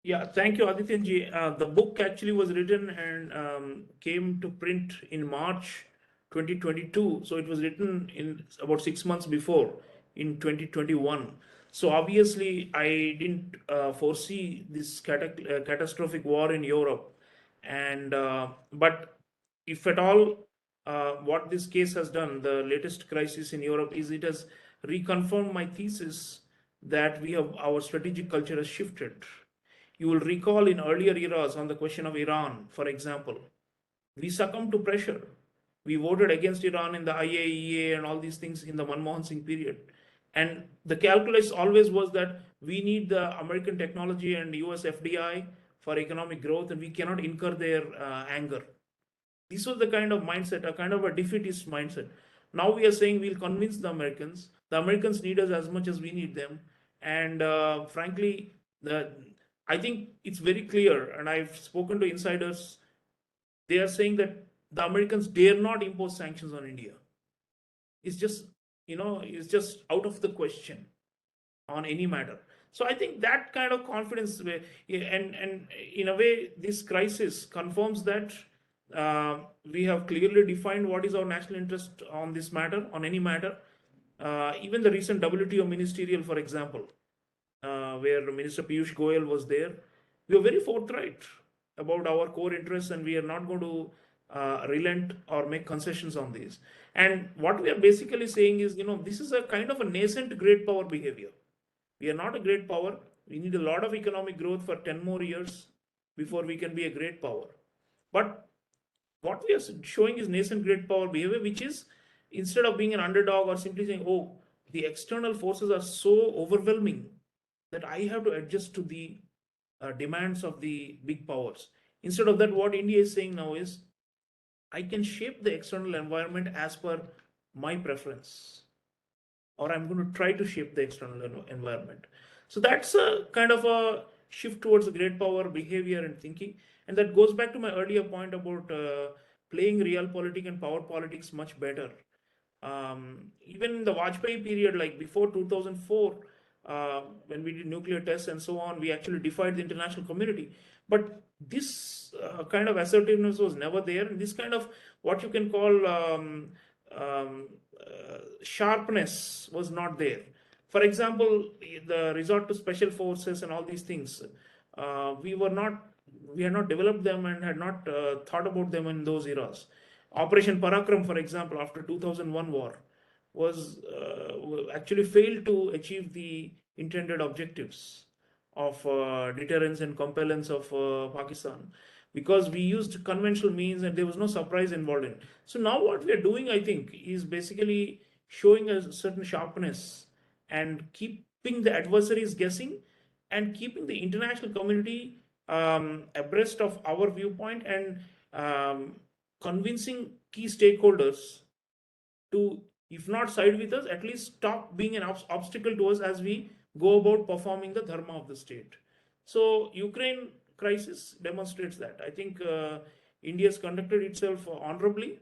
Yeah, thank you, Adityanji. The book actually was written and came to print in March 2022. So it was written in about 6 months before, in 2021. So obviously, I didn't foresee this catastrophic war in Europe. And but if at all, what this case has done, the latest crisis in Europe, is it has reconfirmed my thesis that we have our strategic culture has shifted. You will recall in earlier eras on the question of Iran, for example, we succumbed to pressure. We voted against Iran in the IAEA and all these things in the Manmohan Singh period. And the calculus always was that we need the American technology and US FDI for economic growth, and we cannot incur their anger. This was the kind of mindset, a kind of a defeatist mindset. Now we are saying we'll convince the Americans. The Americans need us as much as we need them. And frankly, I think it's very clear, and I've spoken to insiders. They are saying that the Americans dare not impose sanctions on India. It's just, it's just out of the question on any matter. So I think that kind of confidence, and in a way, this crisis confirms that we have clearly defined what is our national interest on this matter, on any matter. Even the recent WTO ministerial, for example, where Minister Piyush Goyal was there, we were very forthright about our core interests, and we are not going to relent or make concessions on these. And what we are basically saying is, this is a kind of a nascent great power behavior. We are not a great power. We need a lot of economic growth for 10 more years before we can be a great power. But what we are showing is nascent great power behavior, which is, instead of being an underdog or simply saying, oh, the external forces are so overwhelming that I have to adjust to the demands of the big powers. Instead of that, what India is saying now is, I can shape the external environment as per my preference, or I'm going to try to shape the external environment. So that's a kind of a shift towards a great power behavior and thinking. And that goes back to my earlier point about playing real politics and power politics much better. Even in the Vajpayee period, like before 2004, when we did nuclear tests and so on, we actually defied the international community. But this kind of assertiveness was never there. And this kind of what you can call sharpness was not there. For example, the resort to special forces and all these things, we had not developed them and had not thought about them in those eras. Operation Parakram, for example, after 2001 war, was actually failed to achieve the intended objectives of deterrence and compellence of Pakistan, because we used conventional means and there was no surprise involved in it. So now what we are doing, I think, is basically showing a certain sharpness and keeping the adversaries guessing and keeping the international community abreast of our viewpoint, and convincing key stakeholders to, if not side with us, at least stop being an obstacle to us as we go about performing the dharma of the state. So Ukraine crisis demonstrates that. I think India has conducted itself honorably.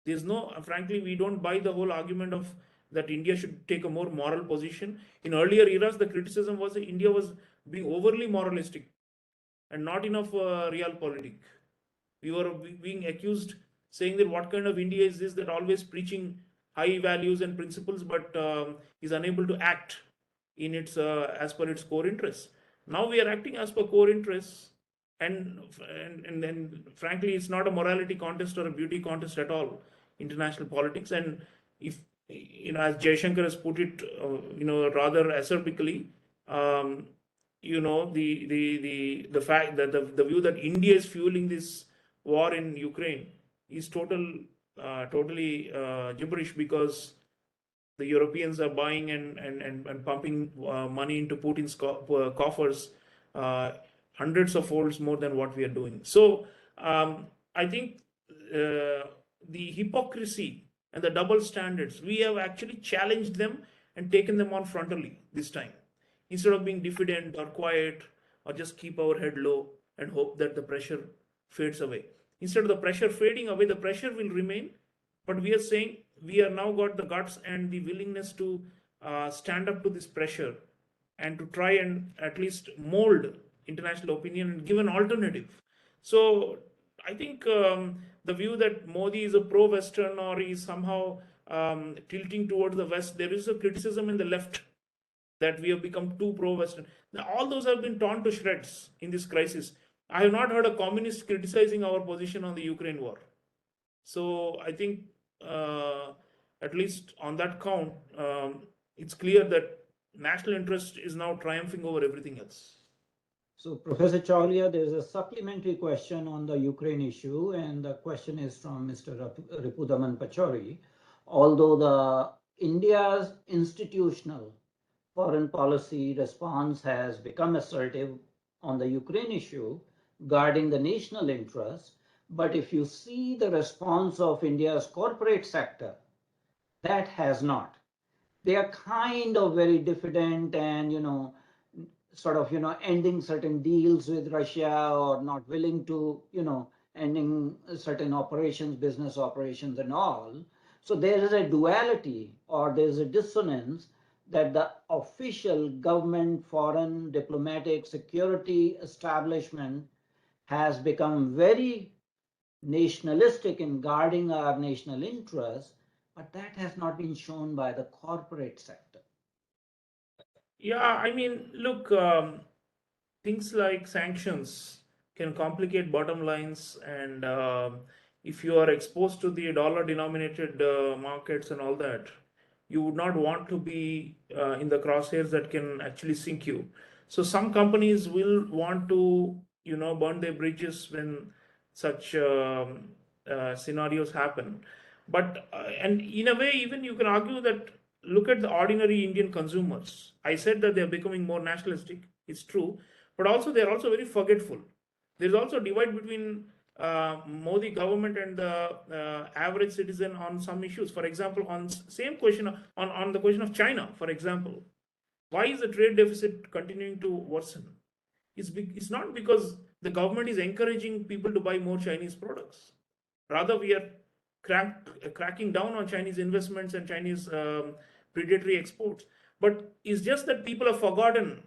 There's no, frankly, we don't buy the whole argument of that India should take a more moral position. In earlier eras, the criticism was that India was being overly moralistic and not enough realpolitik. We were being accused, saying that what kind of India is this, that always preaching high values and principles, but is unable to act in its as per its core interests. Now we are acting as per core interests, and then frankly, it's not a morality contest or a beauty contest at all. International politics, and if as Jaishankar has put it, rather acerbically, um, the fact that the view that India is fueling this war in Ukraine is totally gibberish, because the Europeans are buying and pumping money into Putin's coffers, uh, hundreds of folds more than what we are doing. So I think the hypocrisy and the double standards, we have actually challenged them and taken them on frontally this time. Instead of being diffident or quiet or just keep our head low and hope that the pressure fades away. Instead of the pressure fading away, the pressure will remain. But we are saying we are now got the guts and the willingness to stand up to this pressure and to try and at least mold international opinion and give an alternative. So I think the view that Modi is a pro-Western or is somehow tilting towards the West, there is a criticism in the left that we have become too pro-Western. Now, all those have been torn to shreds in this crisis. I have not heard a communist criticizing our position on the Ukraine war. So I think at least on that count, it's clear that national interest is now triumphing over everything else. So, Professor Chaulia, there's a supplementary question on the Ukraine issue, and the question is from Mr. Ripudaman Pachori. Although the India's institutional foreign policy response has become assertive on the Ukraine issue, guarding the national interest, but if you see the response of India's corporate sector, that has not. They are kind of very diffident and, sort of, ending certain deals with Russia or not willing to, ending certain operations, business operations and all. So there is a duality or there is a dissonance that the official government, foreign, diplomatic, security establishment has become very nationalistic in guarding our national interests, but that has not been shown by the corporate sector. Yeah, I mean, look, things like sanctions can complicate bottom lines, and if you are exposed to the dollar denominated markets and all that, you would not want to be in the crosshairs that can actually sink you. So some companies will want to, burn their bridges when such scenarios happen. But and in a way, even you can argue that look at the ordinary Indian consumers. I said that they are becoming more nationalistic. It's true, but also they are also very forgetful. There is also a divide between Modi government and the average citizen on some issues. For example, on same question on the question of China, for example, why is the trade deficit continuing to worsen? It's not because the government is encouraging people to buy more Chinese products. Rather, we are cracking down on Chinese investments and Chinese predatory exports. But it's just that people have forgotten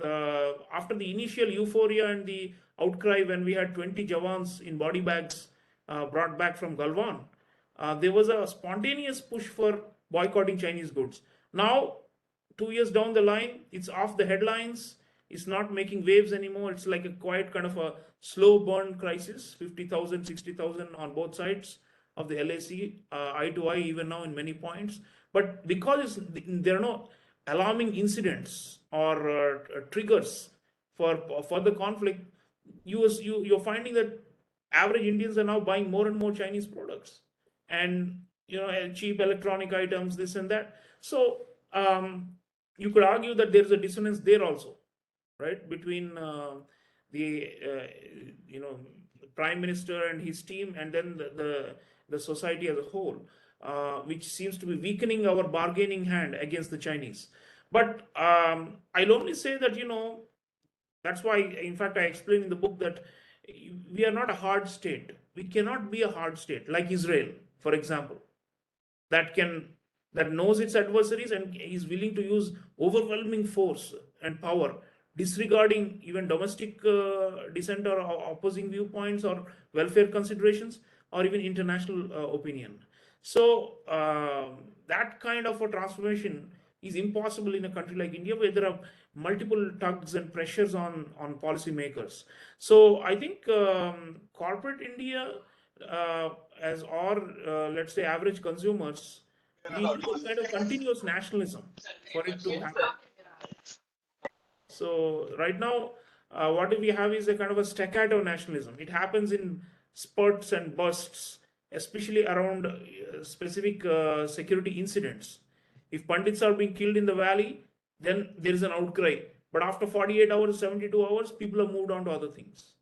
after the initial euphoria and the outcry when we had 20 Jawans in body bags brought back from Galwan, there was a spontaneous push for boycotting Chinese goods. Now, 2 years down the line, it's off the headlines. It's not making waves anymore. It's like a quiet kind of a slow burn crisis, 50,000, 60,000 on both sides of the LAC, eye to eye, even now in many points. But because there are no alarming incidents or triggers for further conflict, you're finding that average Indians are now buying more and more Chinese products and cheap electronic items, this and that. So you could argue that there's a dissonance there also, right, between the Prime Minister and his team, and then the society as a whole, which seems to be weakening our bargaining hand against the Chinese. But I'll only say that that's why, in fact, I explain in the book that we are not a hard state. We cannot be a hard state like Israel, for example, that knows its adversaries and is willing to use overwhelming force and power, disregarding even domestic dissent or opposing viewpoints or welfare considerations or even international opinion. So that kind of a transformation is impossible in a country like India, where there are multiple tugs and pressures on policymakers. So I think corporate India, as or let's say average consumers, we need a kind of continuous nationalism for it to happen. So right now, what we have is a kind of a staccato nationalism. It happens in spurts and bursts, especially around specific security incidents. If Pandits are being killed in the valley, then there is an outcry But after 48 hours, 72 hours, people have moved on to other things.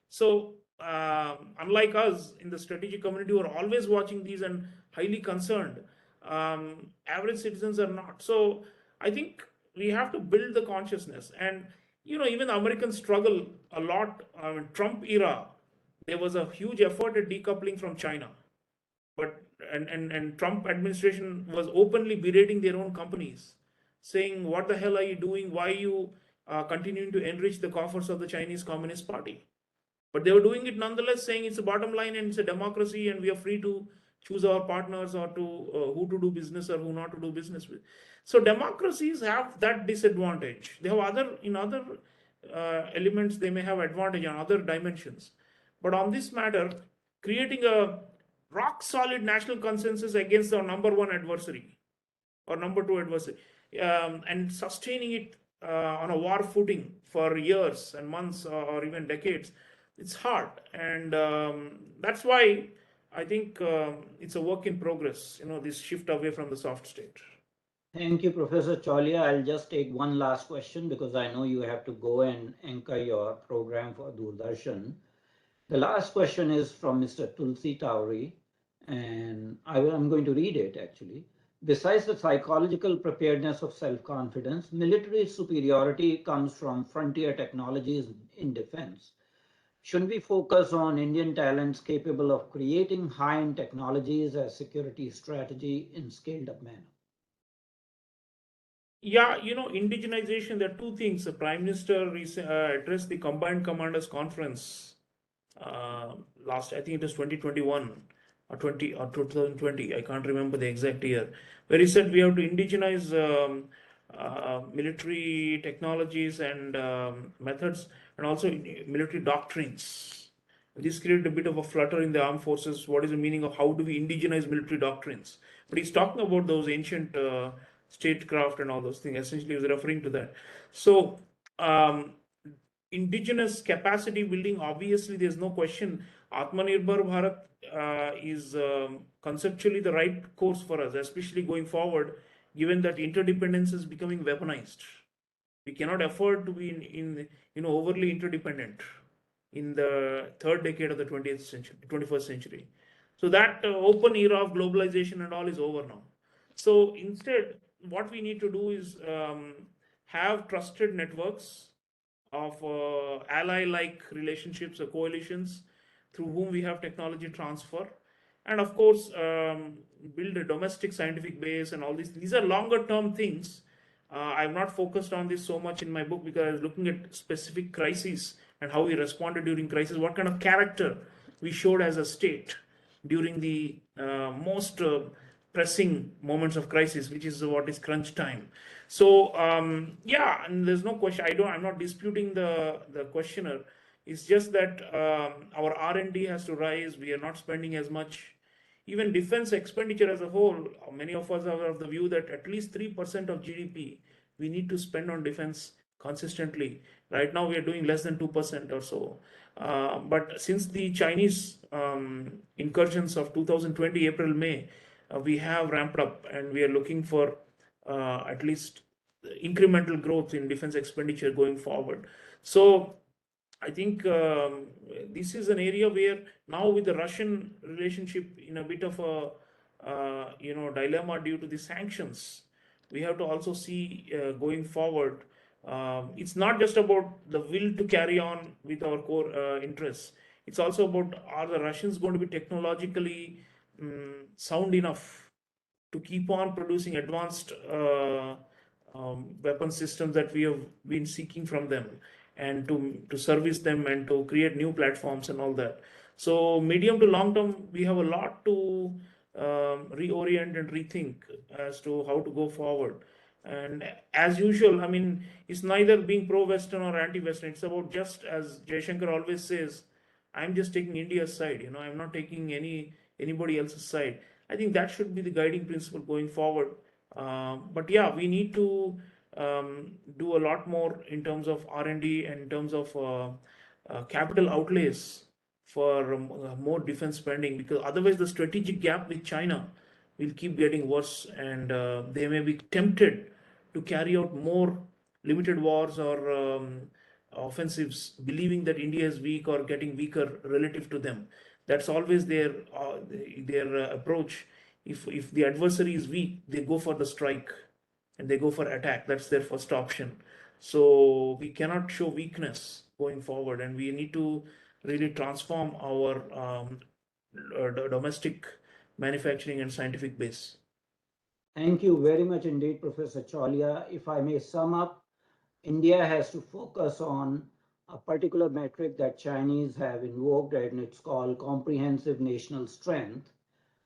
So, unlike us in the strategic community who are always watching these and highly concerned, average citizens are not. So, I think we have to build the consciousness. And, even the Americans struggle a lot. Trump era, there was a huge effort at decoupling from China. But and Trump administration was openly berating their own companies, saying, "What the hell are you doing? Why are you continuing to enrich the coffers of the Chinese Communist Party?" But they were doing it nonetheless, saying it's a bottom line and it's a democracy and we are free to choose our partners or to who to do business or who not to do business with. So democracies have that disadvantage. They have other elements, they may have advantage on other dimensions. But on this matter, creating a rock solid national consensus against our number one adversary or number two adversary, and sustaining it on a war footing for years and months or even decades, it's hard. And that's why I think it's a work in progress, this shift away from the soft state. Thank you, Professor Chaulia. I'll just take one last question because I know you have to go and anchor your program for Doordarshan. The last question is from Mr. Tulsi Tauri, and I'm going to read it actually. Besides the psychological preparedness of self-confidence, military superiority comes from frontier technologies in defense. Shouldn't we focus on Indian talents capable of creating high-end technologies as security strategy in scaled-up manner? Yeah, indigenization, there are two things. The Prime Minister addressed the Combined Commanders Conference last, I think it was 2021 or 2020, I can't remember the exact year, where he said we have to indigenize military technologies and methods, and also military doctrines. This created a bit of a flutter in the armed forces. What is the meaning of how do we indigenize military doctrines? But he's talking about those ancient statecraft and all those things. Essentially, he's referring to that. So, indigenous capacity building, obviously, there's no question. Atmanirbhar Bharat is conceptually the right course for us, especially going forward, given that interdependence is becoming weaponized. We cannot afford to be in overly interdependent in the third decade of the 20th century, 21st century. So that open era of globalization and all is over now. So instead, what we need to do is have trusted networks of ally-like relationships or coalitions through whom we have technology transfer, and of course build a domestic scientific base and all these. These are longer-term things. I've not focused on this so much in my book because I was looking at specific crises and how we responded during crisis, what kind of character we showed as a state during the most pressing moments of crisis, which is what is crunch time. So yeah, and there's no question. I'm not disputing the questioner. It's just that our R&D has to rise. We are not spending as much. Even defense expenditure as a whole, many of us are of the view that at least 3% of GDP we need to spend on defense consistently. Right now, we are doing less than 2% or so. But since the Chinese incursions of 2020, April, May, we have ramped up and we are looking for at least incremental growth in defense expenditure going forward. So I think this is an area where now with the Russian relationship in a bit of a dilemma due to the sanctions, we have to also see going forward. It's not just about the will to carry on with our core interests. It's also about, are the Russians going to be technologically sound enough to keep on producing advanced weapon systems that we have been seeking from them, and to service them and to create new platforms and all that. So medium to long term, we have a lot to reorient and rethink as to how to go forward. And as usual, I mean, it's neither being pro-Western or anti-Western. It's about, just as Jaishankar always says, I'm just taking India's side. I'm not taking anybody else's side. I think that should be the guiding principle going forward. But yeah, we need to do a lot more in terms of R&D and in terms of capital outlays for more defense spending, because otherwise the strategic gap with China will keep getting worse, and they may be tempted to carry out more limited wars or offensives, believing that India is weak or getting weaker relative to them. That's always their approach. If the adversary is weak, they go for the strike and they go for attack. That's their first option. So we cannot show weakness going forward, and we need to really transform our domestic manufacturing and scientific base. Thank you very much indeed, Professor Chaulia. If I may sum up, India has to focus on a particular metric that Chinese have invoked, and it's called comprehensive national strength.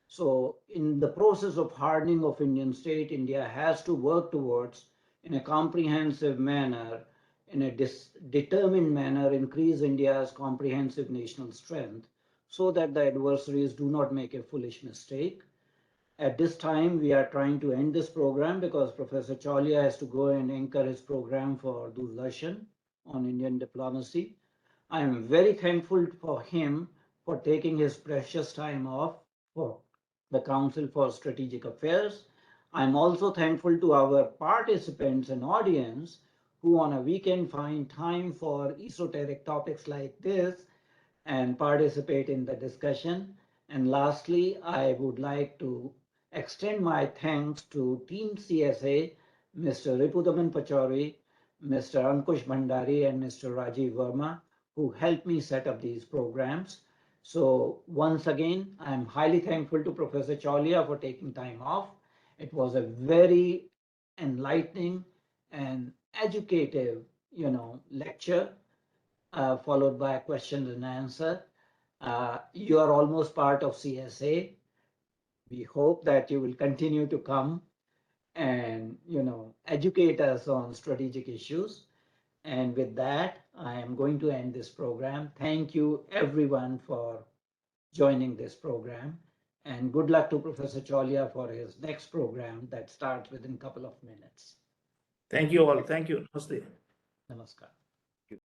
So in the process of hardening of Indian state, India has to work towards, in a comprehensive manner, in a determined manner, increase India's comprehensive national strength so that the adversaries do not make a foolish mistake. At this time, we are trying to end this program because Professor Chaulia has to go and anchor his program for Doordarshan on Indian diplomacy. I am very thankful for him for taking his precious time off for the Council for Strategic Affairs. I'm also thankful to our participants and audience who on a weekend find time for esoteric topics like this and participate in the discussion. And lastly, I would like to extend my thanks to Team CSA, Mr. Ripudaman Pachauri, Mr. Ankush Bhandari, and Mr. Rajiv Verma, who helped me set up these programs. So once again, I'm highly thankful to Professor Chaulia for taking time off. It was a very enlightening and educative, lecture, followed by a question and answer. You are almost part of CSA. We hope that you will continue to come and educate us on strategic issues. And with that, I am going to end this program. Thank you everyone for joining this program, and good luck to Professor Chaulia for his next program that starts within a couple of minutes. Thank you all. Thank you. Namaste. Namaskar.